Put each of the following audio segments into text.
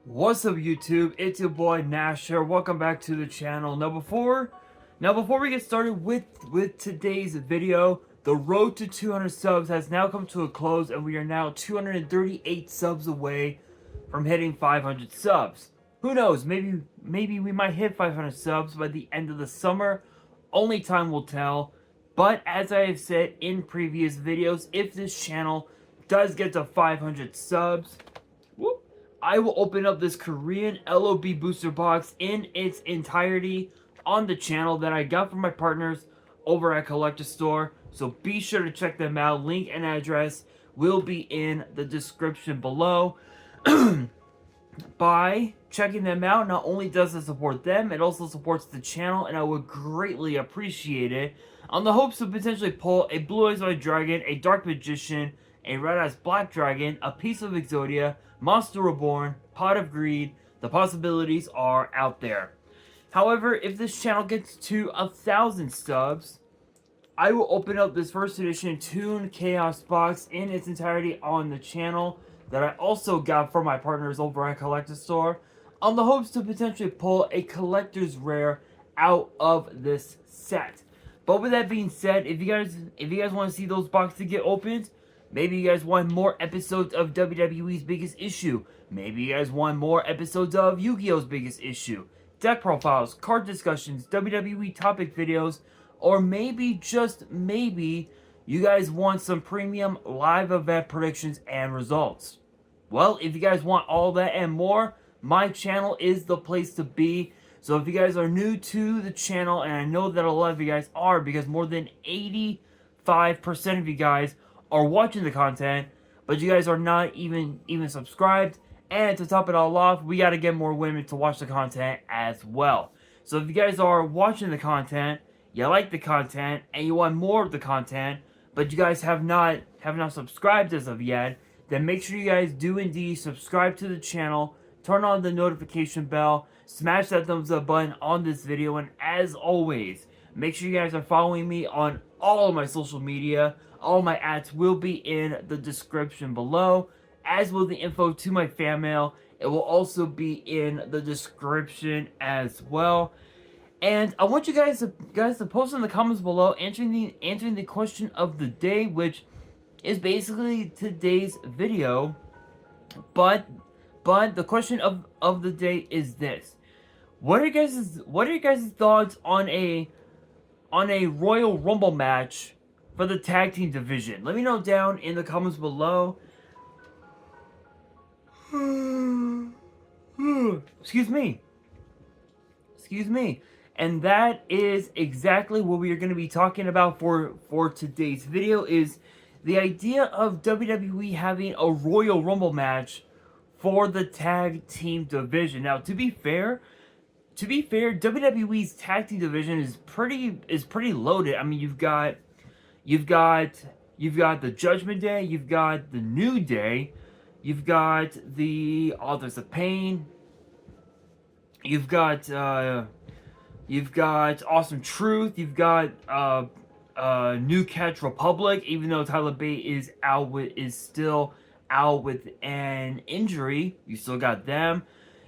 What's up, YouTube? It's your boy Nash here. Welcome back to the channel. Now before we get started with today's video, the road to 200 subs has now come to a close, and we are now 238 subs away from hitting 500 subs. Who knows? Maybe we might hit 500 subs by the end of the summer. Only time will tell. But as I have said in previous videos, if this channel does get to 500 subs, I will open up this Korean LOB booster box in its entirety on the channel that I got from my partners over at Collector Store. So be sure to check them out. Link and address will be in the description below. By checking them out, not only does it support them, it also supports the channel, and I would greatly appreciate it. On the hopes to potentially pull a Blue Eyes White Dragon, a Dark Magician, a Red Eyes Black Dragon, a Piece of Exodia, Monster Reborn, Pot of Greed. The possibilities are out there. However, if this channel gets to 1,000 subs, I will open up this first edition Toon Chaos box in its entirety on the channel that I also got from my partners over at Collector Store, on the hopes to potentially pull a collector's rare out of this set. But with that being said, if you guys want to see those boxes get opened, maybe you guys want more episodes of WWE's Biggest Issue, maybe you guys want more episodes of Yu-Gi-Oh's Biggest Issue, deck profiles, card discussions, WWE topic videos, or maybe, just maybe, you guys want some premium live event predictions and results. Well, if you guys want all that and more, my channel is the place to be. So if you guys are new to the channel, and I know that a lot of you guys are, because more than 85% of you guys are watching the content, but you guys are not even subscribed. And to top it all off, we got to get more women to watch the content as well. So if you guys are watching the content, you like the content, and you want more of the content, but you guys have not subscribed as of yet, then make sure you guys do indeed subscribe to the channel, turn on the notification bell, smash that thumbs up button on this video, and as always, make sure you guys are following me on all of my social media. All my ads will be in the description below, as will the info to my fan mail. It will also be in the description as well. And I want you guys to post in the comments below answering the question of the day, which is basically today's video. But the question of the day is this: What are you guys' thoughts on a Royal Rumble match for the tag team division? Let me know down in the comments below. Excuse me. And that is exactly what we are going to be talking about for today's video, is the idea of WWE having a Royal Rumble match for the tag team division. Now, to be fair, WWE's tag team division is pretty loaded. I mean, you've got the Judgment Day, you've got the New Day, you've got the Authors of Pain, you've got Awesome Truth, you've got New Catch Republic, even though Tyler Bate is still out with an injury. You still got them.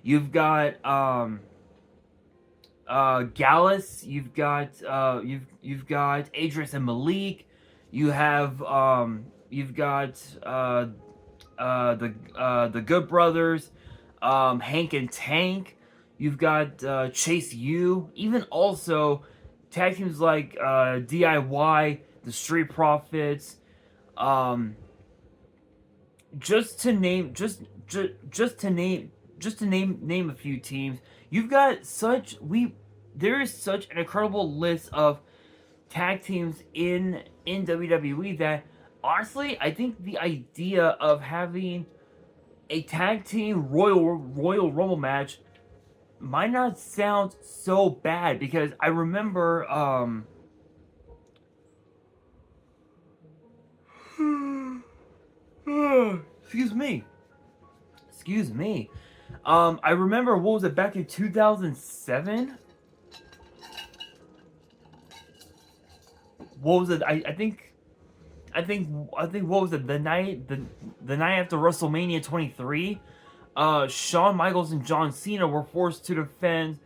You've got Gallus, you've got Adrian and Malik. You have you've got the Good Brothers, Hank and Tank. You've got Chase U. Even also tag teams like DIY, the Street Profits. Just to name a few teams. You've got there is such an incredible list of tag teams in WWE that, honestly, I think the idea of having a tag team Royal Rumble match might not sound so bad, because I remember excuse me. I remember, what was it, back in 2007? What was it? I think what was it, the night after WrestleMania 23? Shawn Michaels and John Cena were forced to defend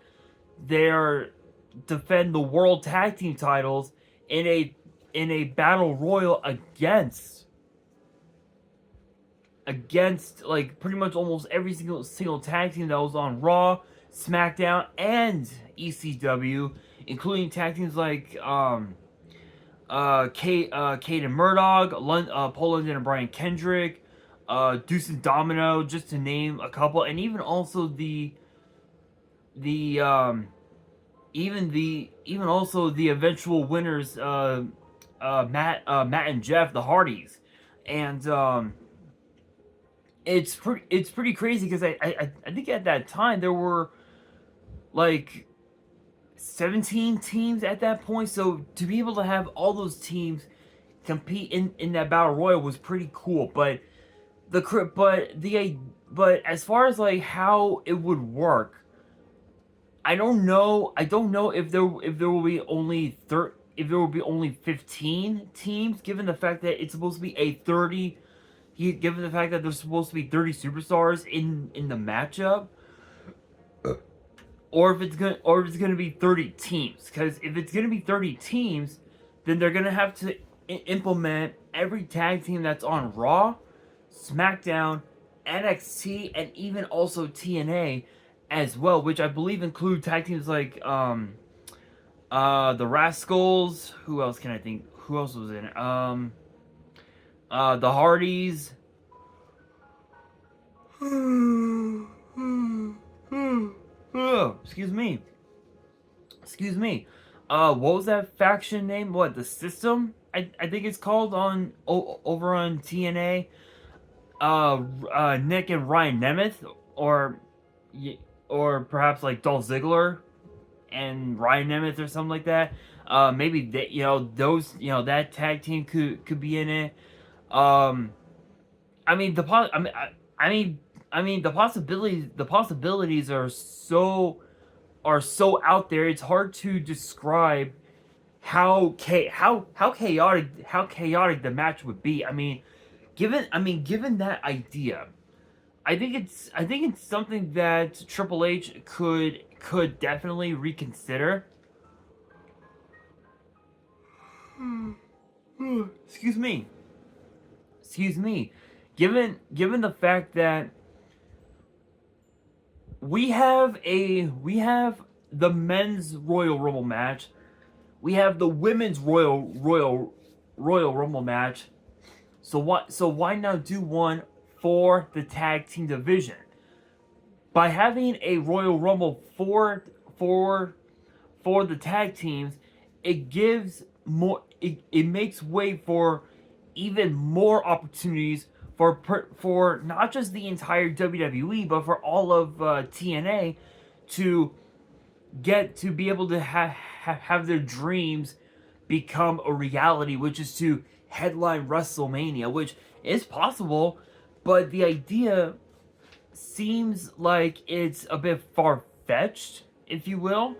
the World Tag Team titles in a battle royal against like pretty much almost every single tag team that was on Raw, SmackDown, and ECW, including tag teams like Kate and Murdoch, Paul London and Brian Kendrick, Deuce and Domino, just to name a couple, and even also the even also the eventual winners, Matt and Jeff, the Hardys, and it's pretty crazy because I think at that time there were like 17 teams at that point, so to be able to have all those teams compete in that battle royal was pretty cool. But as far as like how it would work, I don't know if there will be only if there will be only 15 teams, given the fact that it's supposed to be a 30, given the fact that there's supposed to be 30 superstars in the matchup, or if it's gonna be 30 teams. Because if it's gonna be 30 teams, then they're gonna have to implement every tag team that's on Raw, SmackDown, NXT, and even also TNA as well, which I believe include tag teams like the Rascals. Who else can I think? Who else was in it? The Hardys. Excuse me. What was that faction name? What, the System? I think it's called on over on TNA. Nick and Ryan Nemeth, or perhaps like Dolph Ziggler and Ryan Nemeth or something like that. Maybe that, that tag team could be in it. I mean the possibilities are so out there. It's hard to describe how chaotic the match would be. Given that idea, I think it's something that Triple H could definitely reconsider. Excuse me. Given the fact that we have the men's Royal Rumble match, we have the women's Royal Rumble match. So why not do one for the tag team division? By having a Royal Rumble for the tag teams, it gives more. It makes way for even more opportunities for not just the entire WWE, but for all of TNA to be able to have their dreams become a reality, which is to headline WrestleMania, which is possible, but the idea seems like it's a bit far-fetched, if you will.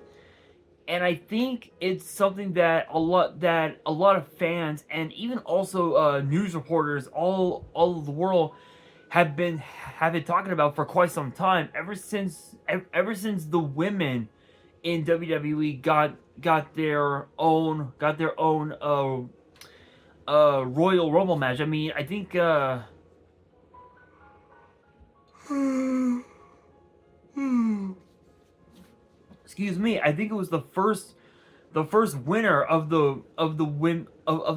And I think it's something that a lot of fans and even also news reporters all over the world have been talking about for quite some time, ever since the women in WWE got their own Royal Rumble match. I think excuse me, I think it was the first winner of the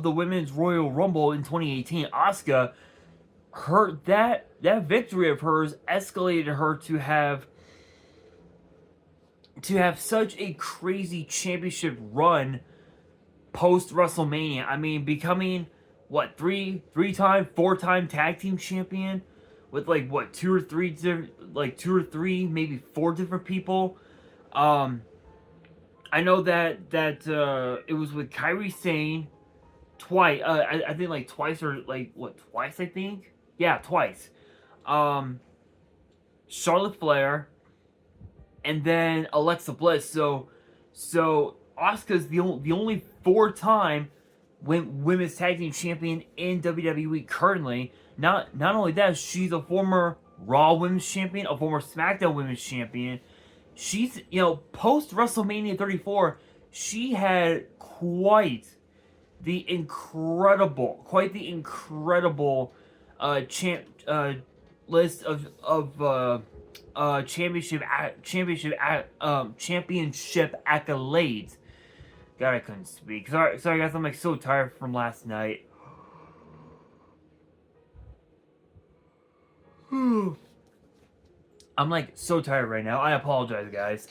women's Royal Rumble in 2018, Asuka. That victory of hers escalated her to have such a crazy championship run post WrestleMania. Becoming what, 4-time tag team champion with like two or three, maybe 4 different people. I know that it was with Kairi Sane twice. I think like twice, or like twice. I think, yeah, twice. Charlotte Flair, and then Alexa Bliss. So Asuka's the only 4-time women's tag team champion in WWE currently. Not only that, she's a former Raw Women's Champion, a former SmackDown Women's Champion. She's, post WrestleMania 34, she had quite the incredible list of championship accolades. God, I couldn't speak. Sorry guys, I'm like so tired from last night. I'm like so tired right now. I apologize, guys.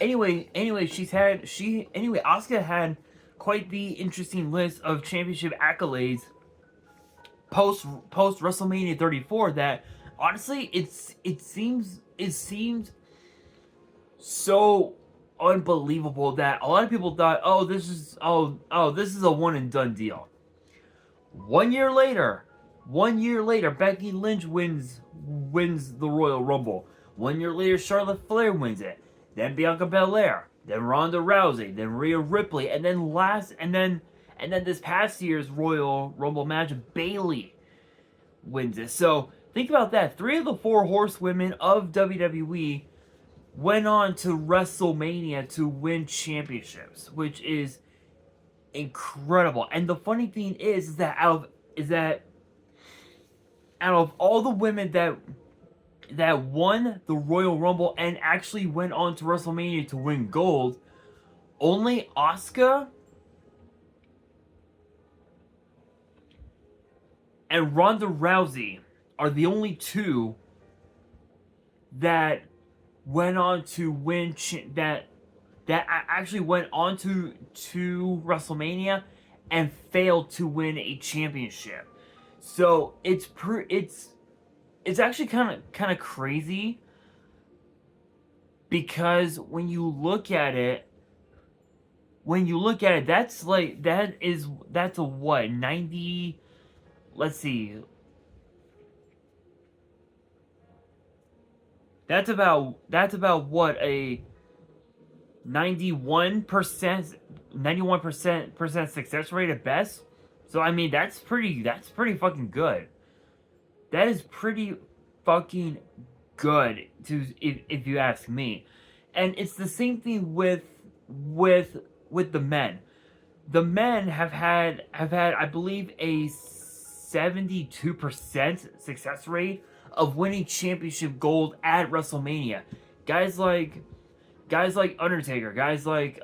Anyway, Asuka had quite the interesting list of championship accolades post WrestleMania 34 that honestly it seems so unbelievable that a lot of people thought, this is a one and done deal. 1 year later, Becky Lynch wins the Royal Rumble. 1 year later, Charlotte Flair wins it. Then Bianca Belair, then Ronda Rousey, then Rhea Ripley, and then this past year's Royal Rumble match, Bayley wins it. So think about that. 3 of the 4 horsewomen of WWE went on to WrestleMania to win championships, which is incredible. And the funny thing is that out of all the women that won the Royal Rumble and actually went on to WrestleMania to win gold, only Asuka and Ronda Rousey are the only 2 that went on to win that actually went on to WrestleMania and failed to win a championship. So it's actually kind of crazy, because when you look at it, that's a what, 90, let's see, that's about what, a 91% success rate at best. So I mean, that's pretty fucking good. That is pretty fucking good, if you ask me. And it's the same thing with the men. The men have had I believe a 72% success rate of winning championship gold at WrestleMania. Guys like Undertaker, guys like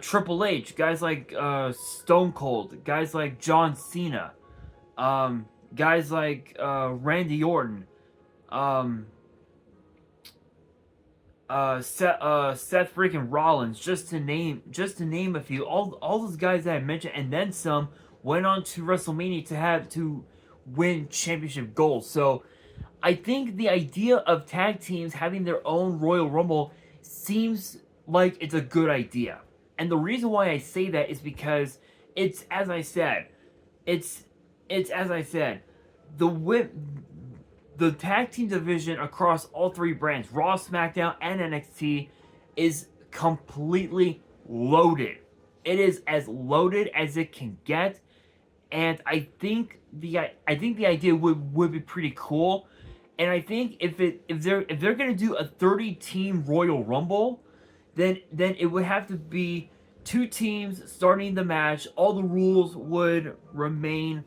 Triple H, guys like Stone Cold, guys like John Cena, guys like Randy Orton, Seth freaking Rollins, just to name a few. All those guys that I mentioned, and then some, went on to WrestleMania to win championship gold. So I think the idea of tag teams having their own Royal Rumble seems like it's a good idea. And the reason why I say that is because it's as I said, the tag team division across all 3 brands, Raw, SmackDown, and NXT, is completely loaded. It is as loaded as it can get, and I think the idea would be pretty cool. And I think if they're gonna do a 30-team Royal Rumble, then it would have to be 2 teams starting the match. All the rules would remain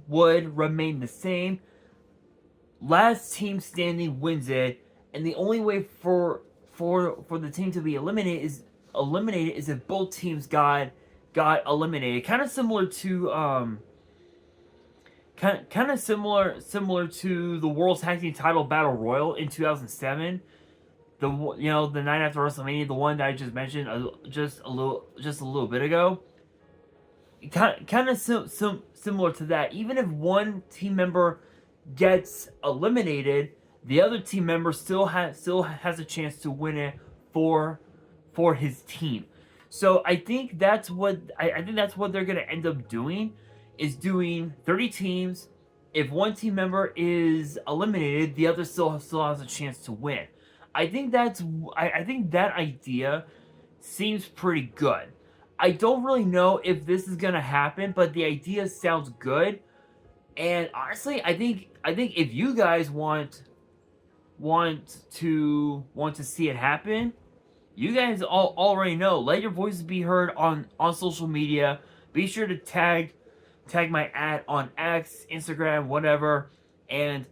the same. Last team standing wins it, and the only way for the team to be eliminated is if both teams got eliminated. Kind of similar to similar to the World Tag Team Title Battle Royal in 2007. The night after WrestleMania, the one that I just mentioned just a little bit ago. Kind of similar to that. Even if one team member gets eliminated, the other team member still has a chance to win it for his team. So I think that's what they're gonna end up doing, is doing 30 teams. If one team member is eliminated, the other still has a chance to win. I think that idea seems pretty good. I don't really know if this is gonna happen, but the idea sounds good. And honestly, I think if you guys want to see it happen, you guys all already know. Let your voices be heard on social media. Be sure to tag my ad on X, Instagram, whatever, and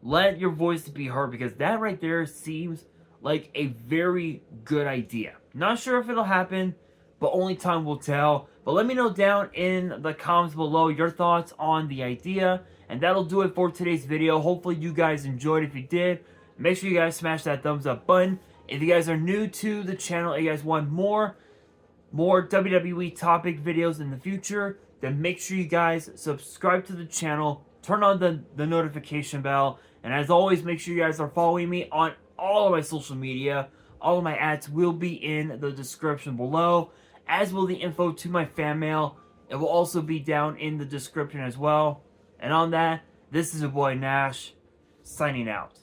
let your voice be heard, because that right there seems like a very good idea. Not sure if it'll happen, but only time will tell. But let me know down in the comments below your thoughts on the idea. And that'll do it for today's video. Hopefully you guys enjoyed. If you did, make sure you guys smash that thumbs up button. If you guys are new to the channel and you guys want more WWE topic videos in the future, then make sure you guys subscribe to the channel, turn on the notification bell, and as always, make sure you guys are following me on all of my social media. All of my ads will be in the description below, as will the info to my fan mail. It will also be down in the description as well. And on that, this is your boy Nash, signing out.